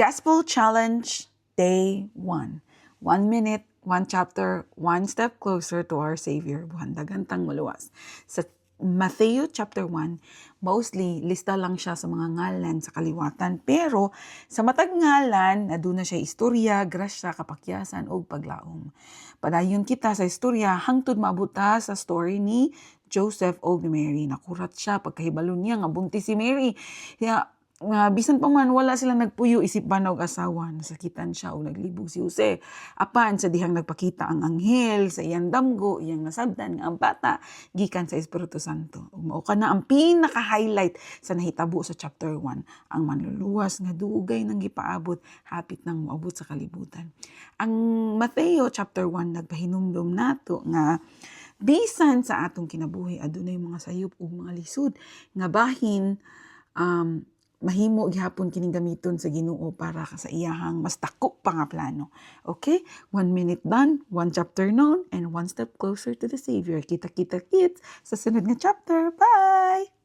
Gospel Challenge Day 1. 1 minute, 1 chapter, 1 step closer to our Savior. Buhandagantang maluwas. Sa Matthew chapter 1, mostly lista lang siya sa mga ngalan sa kaliwatan. Pero sa matag ngalan, aduna siya istorya, grasya, kapakyasan o paglaom. Padayon kita sa istorya hangtod maabuta sa story ni Joseph o ni Mary. Nakurat siya pagkahibalo niya nga buntis si Mary. Kaya bisan pa man wala silang nagpuyo isip ba og asawa, nasakitan siya o naglibog si Jose. Apan sa dihang nagpakita ang anghel sa iyang damgo, iyang nasabdan nga ang bata gikan sa Espiritu Santo. Mao kana ang pinaka-highlight sa nahitabo sa chapter 1, ang manluluwas nga dugay nang gipaabot hapit nang moabot sa kalibutan. Ang Mateo chapter 1 nagpahinumdom nato nga bisan sa atong kinabuhi adunay mga sayop ug mga lisod nga bahin mahimo gihapon kining gamiton sa Ginoo para sa iyahang mas dako pa nga plano. Okay? 1 minute done, 1 chapter known, and 1 step closer to the Savior. Kita-kita kits sa sunod nga chapter. Bye!